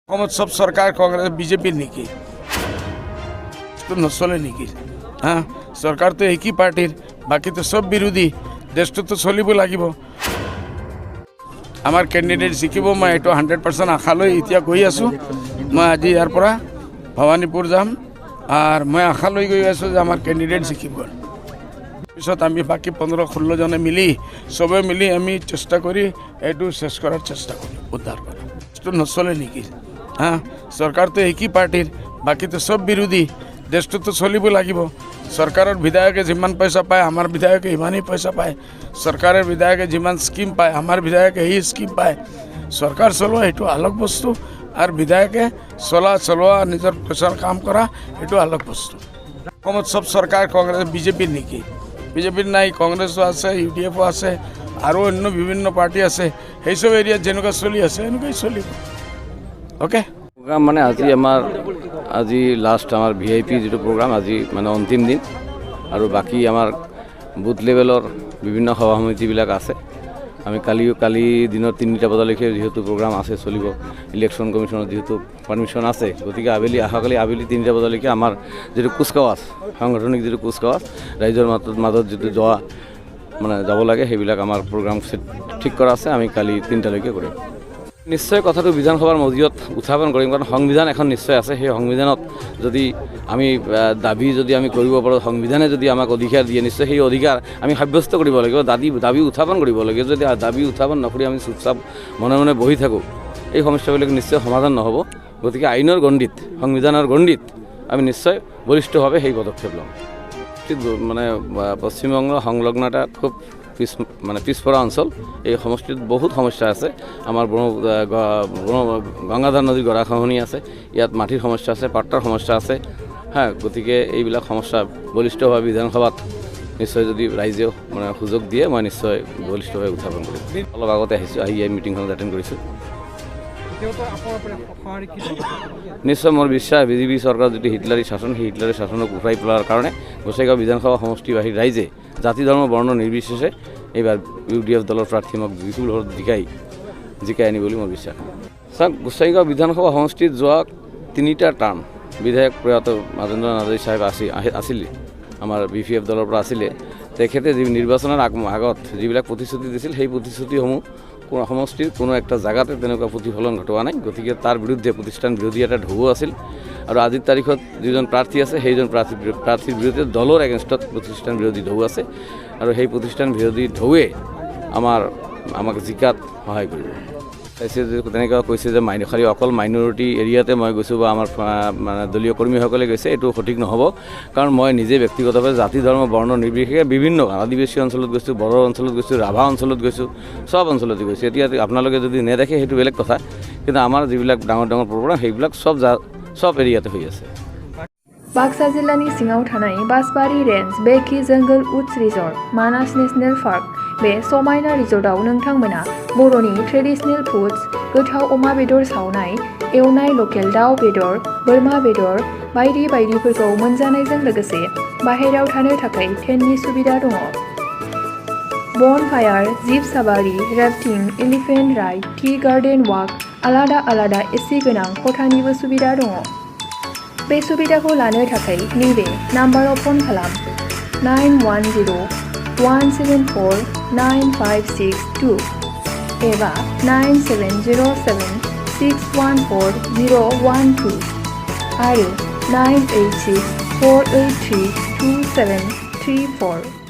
सब सरकार कांग्रेस बीजेपी नेকি तो नचले नेকি हाँ सरकार तो एक ही पार्टीर बाकी तो सब विरोधी देश तो चलिब लागिब आमार कैंडिडेट जिकिब मैं ये 100% आशा लई इतना गई आसो मैं आज यार परा भवानीपुर जाम और मैं आशा लई गई आसो जे आमार कैंडिडेट जिकिब पिছত आमी बाकी 15-16 जने मिली सबे मिली आमी चेष्टा करी एटू शेष करार चेष्टा करी उद्धार करा तो नचले नेकी हाँ सरकार तो एक ही पार्टीर बाकी तो सब विरोधी देश तो चलिब लागिब सरकार विधायके जिमान पैसा पाए आमार विधायके इमानी पैसा पाए सरकार विधायके जिमान स्कीम पाए आमार विधायके ही स्कीम पाए सरकार चलोवा ये अलग बस्तु और विधायके चलोवा निजर पैसार काम करा ये अलग बस्तु सब सरकार कांग्रेस बीजेपी नेকি बीजेपी नाई कांग्रेसो आछे UDF आछे और अन्य विभिन्न पार्टी आछे সেই সব এরিয়া যেনেকুৱা চলি আছে এনেকুৱাই চলিব ओके प्रोग्राम माने আজি लास्ट आमार VIP जो प्रोग्राम আজি माने अंतिम दिन और बाकी आमार बुथ लेवलर विभिन्न सभा समितिबिलाक आछे आमी काली दिनर 3टा बजाলৈকে जेहेतु प्रोग्राम आछे चलिब इलेक्शन कमिशनर जेहेतु पारमिशन आछे गतिके आबेली आहाकाली आबेली 3टा बजाলৈকে आमार जो कुचकावाज सांगठनिक जो कुचकावाज राइजर মাজত जो जोआ माने যাব লাগে সেইবিলাক आमार प्रोग्राम ठीक करा आछे आमी काली 3टाলৈকে करिम निश्चय कथाটো विधानसभार मजियत उत्थापन करिम कारण संविधान এখন निश्चय আছে সেই সংবিধানত যদি আমি দাবী যদি আমি কৰিব পাৰো সংবিধানে যদি আমাক অধিকাৰ দিয়ে নিশ্চয় সেই অধিকাৰ আমি সাব্যস্ত কৰিব লাগিব দাবী উত্থাপন কৰিব লাগিব যদি দাবী উত্থাপন নকৰি আমি চুপচাপ মনে মনে বহি থাকো এই সমস্যাবিলাক নিশ্চয় সমাধান নহব গতিকে আইনৰ গণ্ডিত সংবিধানৰ গণ্ডিত আমি নিশ্চয় বলিষ্ঠভাৱে সেই পদক্ষেপ ল'ম মানে পশ্চিমবংগ সংলগ্ন এটা খুব মানে পিছপৰা অঞ্চল এই সমষ্টিত বহুত সমস্যা আছে আমাৰ গংগাধৰ নদীৰ গৰাখহনি আছে ইয়াত মাটিৰ সমস্যা আছে পাট্টাৰ সমস্যা আছে হ্যাঁ গতিকে এইবিলাক সমস্যা বলিষ্ঠভাৱে বিধানসভাত নিশ্চয় যদি ৰাইজেও মানে সুযোগ দিয়ে মই নিশ্চয় বলিষ্ঠভাৱে উত্থাপন কৰিম অলপ আগতে আহিছোঁ আহি এই মিটিংখনত এটেণ্ড কৰিছোঁ নিশ্চয় মোৰ বিশ্বাস বিজেপি চৰকাৰ যদি হিটলাৰী শাসন সেই হিটলাৰী শাসনক উঠাই পেলাৰ কাৰণে গোসাইগাঁও বিধানসভা সমষ্টিবাসী ৰাইজে জাতি ধৰ্ম বৰ্ণ নিৰ্বিশেষে এইবাৰ UDF দলৰ প্ৰাৰ্থী মোক বিপুল ভোটত জিকাই আনিব বুলি মোৰ বিশ্বাস চাওক গোসাইগাঁও বিধানসভা সমষ্টিত যোৱা 3টা টাৰ্ম বিধায়ক প্ৰয়াত মাজেন্দ্ৰ নাৰ্জী সাহেব আছিলে আমাৰ BPF দলৰ পৰা আছিলে তেখেতে যি নিৰ্বাচনৰ আগত যিবিলাক প্ৰতিশ্ৰুতি দিছিল সেই প্ৰতিশ্ৰুতিসমূহ সমষ্টিৰ কোনো একটা জায়গাতে তেনেকুৱা প্ৰতিফলন ঘটোৱা নাই গতিকে তাৰ বিৰুদ্ধে প্ৰতিষ্ঠান বিৰোধী এটা ঢৌ আছিল আৰু আজিৰ তাৰিখত যিজন প্ৰাৰ্থী আছে সেইজন প্ৰাৰ্থীৰ বিৰুদ্ধে দলৰ এগেইনষ্টত প্ৰতিষ্ঠান বিৰোধী ঢৌ আছে আৰু সেই প্ৰতিষ্ঠান বিৰোধী ঢৌৱে আমাক জিকাত সহায় কৰিব তেনেকুৱা কৈছে যে খালি অকল মাইনৰিটি এৰিয়াতে মই গৈছোঁ বা আমাৰ মানে দলীয় কৰ্মীসকলে গৈছে এইটো সঠিক নহ'ব কাৰণ মই নিজে ব্যক্তিগতভাৱে জাতি ধৰ্ম বৰ্ণ নিৰ্বিশেষে বিভিন্ন আদিবাসী অঞ্চলত গৈছোঁ বড়ো অঞ্চলত গৈছোঁ ৰাভা অঞ্চলত গৈছোঁ সব অঞ্চলতে গৈছোঁ এতিয়া আপোনালোকে যদি নেদেখে সেইটো বেলেগ কথা কিন্তু আমাৰ যিবিলাক ডাঙৰ প্ৰগ্ৰাম সেইবিলাক সব এৰিয়াতে হৈ আছে बाक्सा जिल्लानि सिङाव थानाय बासबारि रेन्ज बेकि जंगल उड्स रिजर्ट मानास नेशनेल पार्क बे समायना रिजर्टआव नोंथांमोना बर'नि ट्रेडिशनेल फुड्स गोथाव अमा बेदर सावनाय एवनाय लकेल दाउ बेदर बोरमा बेदर बायदि बायदिफोरखौ मोनजानायजों लोगोसे बाहेरायाव थानो थाखाय टेन्टनि सुबिदा दङ bonfire jeep safari rafting elephant ride tea garden walk आलादा एसि गोनां खथानिबो सुबिदा दङ बे सुबिदाखौ लानो थाखाय नैबे नाम्बाराव फन खालाम 9101749562 एबा 9707614012 आरो 98648327734